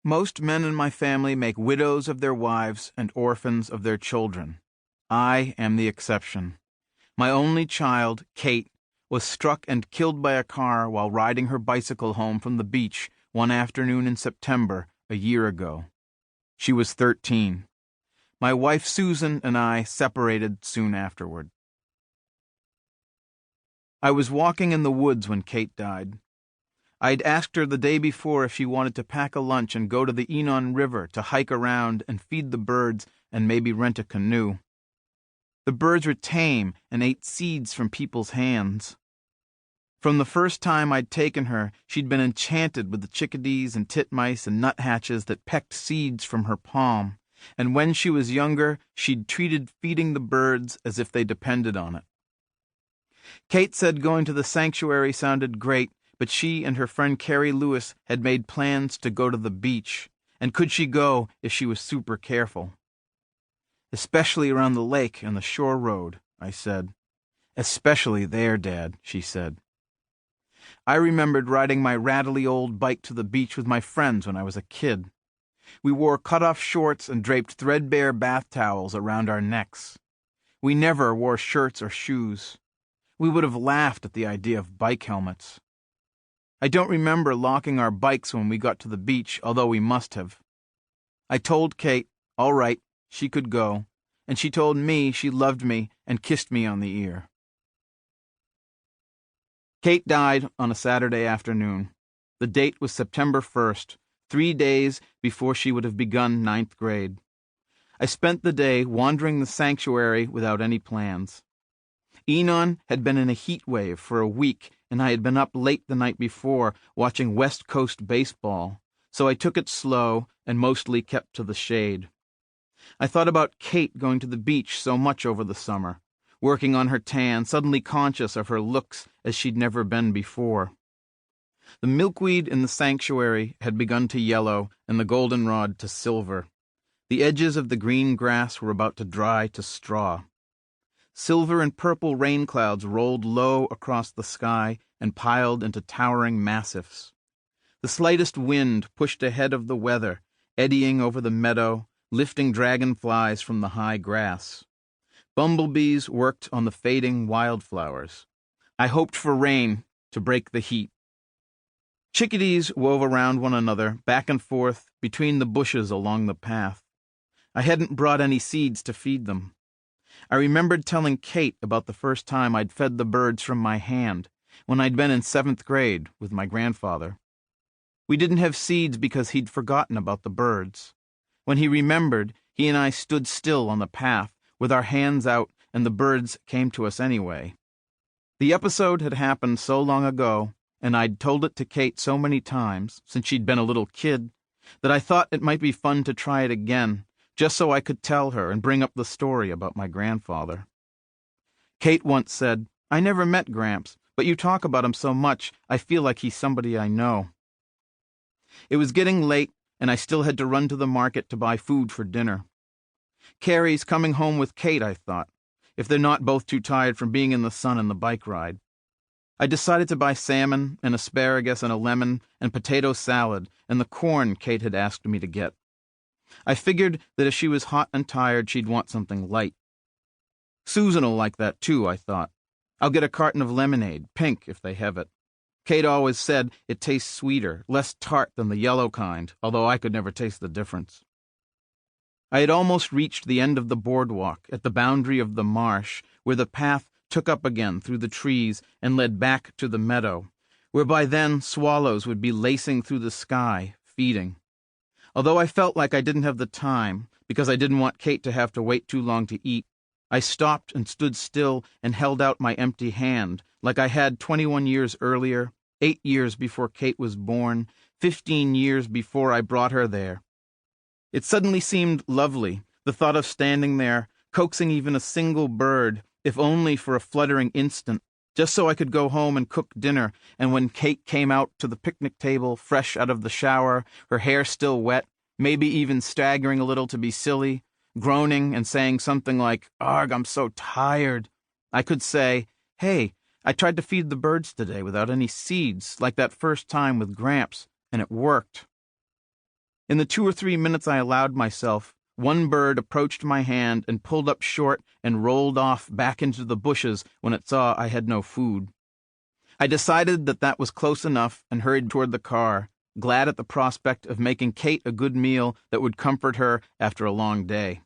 Most men in my family make widows of their wives and orphans of their children. I am the exception. My only child, Kate, was struck and killed by a car while riding her bicycle home from the beach one afternoon in September a year ago. She was 13. My wife Susan and I separated soon afterward. I was walking in the woods when Kate died. I'd asked her the day before if she wanted to pack a lunch and go to the Enon River to hike around and feed the birds and maybe rent a canoe. The birds were tame and ate seeds from people's hands. From the first time I'd taken her, she'd been enchanted with the chickadees and titmice and nuthatches that pecked seeds from her palm, and when she was younger, she'd treated feeding the birds as if they depended on it. Kate said going to the sanctuary sounded great, but she and her friend Carrie Lewis had made plans to go to the beach, and could she go if she was super careful? Especially around the lake and the shore road, I said. Especially there, Dad, she said. I remembered riding my rattly old bike to the beach with my friends when I was a kid. We wore cut-off shorts and draped threadbare bath towels around our necks. We never wore shirts or shoes. We would have laughed at the idea of bike helmets. I don't remember locking our bikes when we got to the beach, although we must have. I told Kate, all right, she could go, and she told me she loved me and kissed me on the ear. Kate died on a Saturday afternoon. The date was September 1st, 3 days before she would have begun 9th grade. I spent the day wandering the sanctuary without any plans. Enon had been in a heat wave for a week, and I had been up late the night before watching West Coast baseball, so I took it slow and mostly kept to the shade. I thought about Kate going to the beach so much over the summer, working on her tan, suddenly conscious of her looks as she'd never been before. The milkweed in the sanctuary had begun to yellow and the goldenrod to silver. The edges of the green grass were about to dry to straw. Silver and purple rain clouds rolled low across the sky and piled into towering massifs. The slightest wind pushed ahead of the weather, eddying over the meadow, lifting dragonflies from the high grass. Bumblebees worked on the fading wildflowers. I hoped for rain to break the heat. Chickadees wove around one another, back and forth, between the bushes along the path. I hadn't brought any seeds to feed them. I remembered telling Kate about the first time I'd fed the birds from my hand, when I'd been in 7th grade with my grandfather. We didn't have seeds because he'd forgotten about the birds. When he remembered, he and I stood still on the path, with our hands out, and the birds came to us anyway. The episode had happened so long ago, and I'd told it to Kate so many times, since she'd been a little kid, that I thought it might be fun to try it again, just so I could tell her and bring up the story about my grandfather. Kate once said, I never met Gramps, but you talk about him so much, I feel like he's somebody I know. It was getting late, and I still had to run to the market to buy food for dinner. Carrie's coming home with Kate, I thought, if they're not both too tired from being in the sun and the bike ride. I decided to buy salmon and asparagus and a lemon and potato salad and the corn Kate had asked me to get. I figured that if she was hot and tired, she'd want something light. Susan'll like that too, I thought. I'll get a carton of lemonade, pink if they have it. Kate always said it tastes sweeter, less tart than the yellow kind, although I could never taste the difference. I had almost reached the end of the boardwalk, at the boundary of the marsh, where the path took up again through the trees and led back to the meadow, where by then swallows would be lacing through the sky, feeding. Although I felt like I didn't have the time, because I didn't want Kate to have to wait too long to eat, I stopped and stood still and held out my empty hand, like I had 21 years earlier, 8 years before Kate was born, 15 years before I brought her there. It suddenly seemed lovely, the thought of standing there, coaxing even a single bird, if only for a fluttering instant, just so I could go home and cook dinner, and when Kate came out to the picnic table, fresh out of the shower, her hair still wet, maybe even staggering a little to be silly, groaning and saying something like, "Arg, I'm so tired," I could say, "Hey, I tried to feed the birds today without any seeds, like that first time with Gramps, and it worked." In the 2 or 3 minutes I allowed myself, one bird approached my hand and pulled up short and rolled off back into the bushes when it saw I had no food. I decided that was close enough and hurried toward the car, glad at the prospect of making Kate a good meal that would comfort her after a long day.